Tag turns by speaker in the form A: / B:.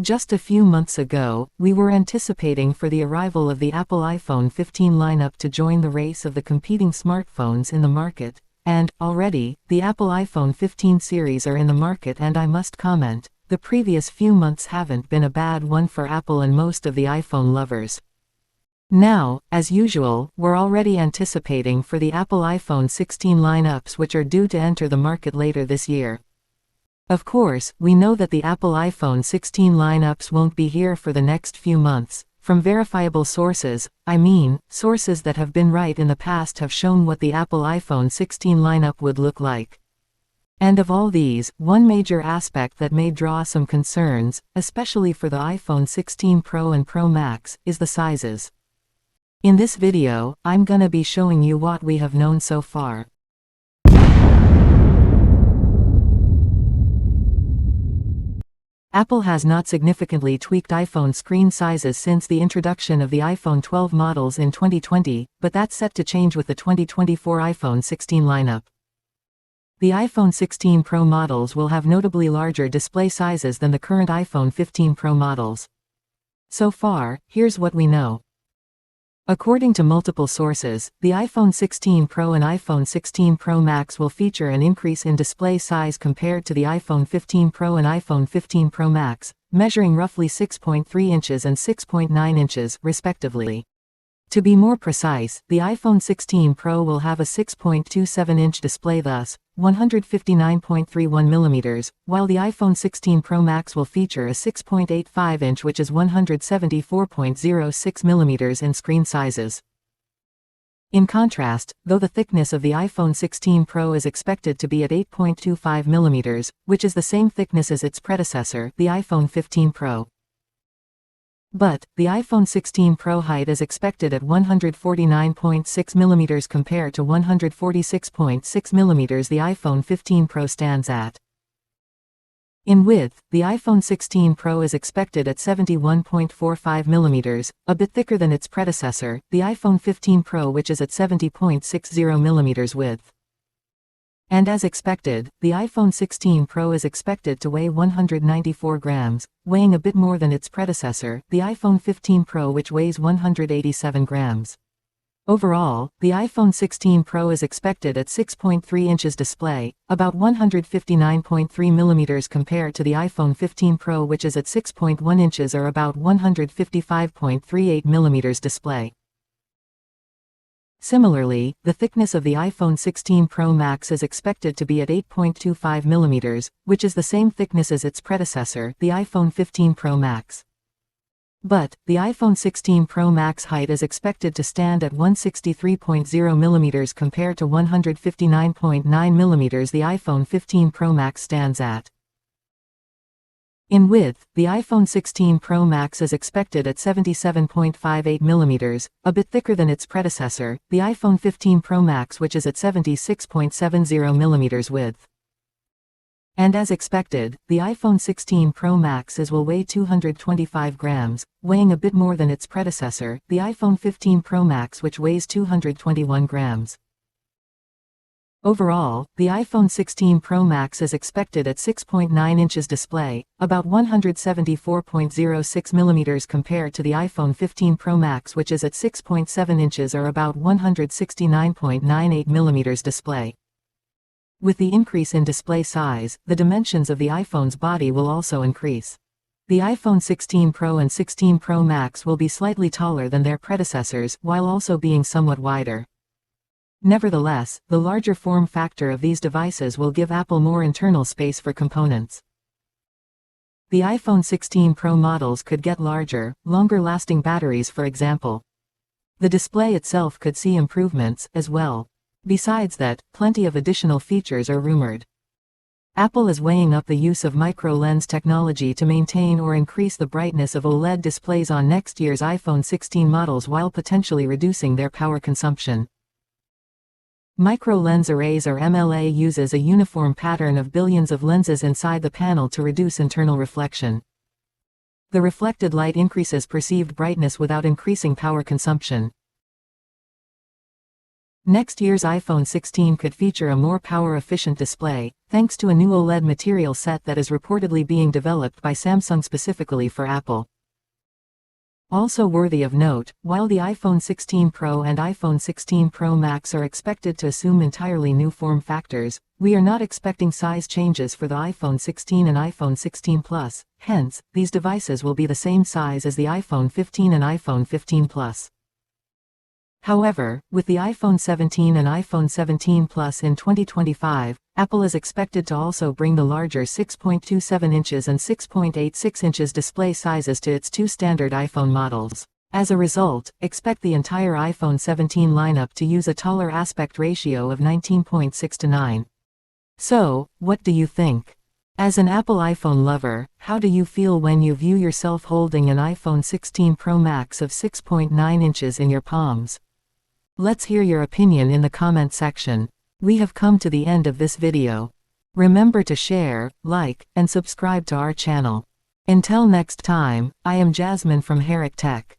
A: Just a few months ago, we were anticipating for the arrival of the Apple iPhone 15 lineup to join the race of the competing smartphones in the market, and, already, the Apple iPhone 15 series are in the market, and I must comment, the previous few months haven't been a bad one for Apple and most of the iPhone lovers. Now, as usual, we're already anticipating for the Apple iPhone 16 lineups, which are due to enter the market later this year. Of course, we know that the Apple iPhone 16 lineups won't be here for the next few months. From verifiable sources, sources that have been right in the past, have shown what the Apple iPhone 16 lineup would look like. And of all these, one major aspect that may draw some concerns, especially for the iPhone 16 Pro and Pro Max, is the sizes. In this video, I'm gonna be showing you what we have known so far. Apple has not significantly tweaked iPhone screen sizes since the introduction of the iPhone 12 models in 2020, but that's set to change with the 2024 iPhone 16 lineup. The iPhone 16 Pro models will have notably larger display sizes than the current iPhone 15 Pro models. So far, here's what we know. According to multiple sources, the iPhone 16 Pro and iPhone 16 Pro Max will feature an increase in display size compared to the iPhone 15 Pro and iPhone 15 Pro Max, measuring roughly 6.3 inches and 6.9 inches, respectively. To be more precise, the iPhone 16 Pro will have a 6.27-inch display, thus 159.31 mm, while the iPhone 16 Pro Max will feature a 6.85-inch, which is 174.06 mm in screen sizes. In contrast, though the thickness of the iPhone 16 Pro is expected to be at 8.25 mm, which is the same thickness as its predecessor, the iPhone 15 Pro. But, the iPhone 16 Pro height is expected at 149.6 mm compared to 146.6 mm the iPhone 15 Pro stands at. In width, the iPhone 16 Pro is expected at 71.45 mm, a bit thicker than its predecessor, the iPhone 15 Pro, which is at 70.60 mm width. And as expected, the iPhone 16 Pro is expected to weigh 194 grams, weighing a bit more than its predecessor, the iPhone 15 Pro, which weighs 187 grams. Overall, the iPhone 16 Pro is expected at 6.3 inches display, about 159.3 mm compared to the iPhone 15 Pro, which is at 6.1 inches or about 155.38 mm display. Similarly, the thickness of the iPhone 16 Pro Max is expected to be at 8.25 mm, which is the same thickness as its predecessor, the iPhone 15 Pro Max. But, the iPhone 16 Pro Max height is expected to stand at 163.0 mm compared to 159.9 mm the iPhone 15 Pro Max stands at. In width, the iPhone 16 Pro Max is expected at 77.58 mm, a bit thicker than its predecessor, the iPhone 15 Pro Max, which is at 76.70 mm width. And as expected, the iPhone 16 Pro Max will weigh 225 grams, weighing a bit more than its predecessor, the iPhone 15 Pro Max, which weighs 221 grams. Overall, the iPhone 16 Pro Max is expected at 6.9 inches display, about 174.06 mm compared to the iPhone 15 Pro Max, which is at 6.7 inches or about 169.98 mm display. With the increase in display size, the dimensions of the iPhone's body will also increase. The iPhone 16 Pro and 16 Pro Max will be slightly taller than their predecessors, while also being somewhat wider. Nevertheless, the larger form factor of these devices will give Apple more internal space for components. The iPhone 16 Pro models could get larger, longer-lasting batteries, for example. The display itself could see improvements, as well. Besides that, plenty of additional features are rumored. Apple is weighing up the use of micro-lens technology to maintain or increase the brightness of OLED displays on next year's iPhone 16 models while potentially reducing their power consumption. Micro-lens arrays, or MLA, uses a uniform pattern of billions of lenses inside the panel to reduce internal reflection. The reflected light increases perceived brightness without increasing power consumption. Next year's iPhone 16 could feature a more power-efficient display, thanks to a new OLED material set that is reportedly being developed by Samsung specifically for Apple. Also worthy of note, while the iPhone 16 Pro and iPhone 16 Pro Max are expected to assume entirely new form factors, we are not expecting size changes for the iPhone 16 and iPhone 16 Plus, hence, these devices will be the same size as the iPhone 15 and iPhone 15 Plus. However, with the iPhone 17 and iPhone 17 Plus in 2025, Apple is expected to also bring the larger 6.27 inches and 6.86 inches display sizes to its two standard iPhone models. As a result, expect the entire iPhone 17 lineup to use a taller aspect ratio of 19.6 to 9. So, what do you think? As an Apple iPhone lover, how do you feel when you view yourself holding an iPhone 16 Pro Max of 6.9 inches in your palms? Let's hear your opinion in the comment section. We have come to the end of this video. Remember to share, like, and subscribe to our channel. Until next time, I am Jasmine from Herrick Tech.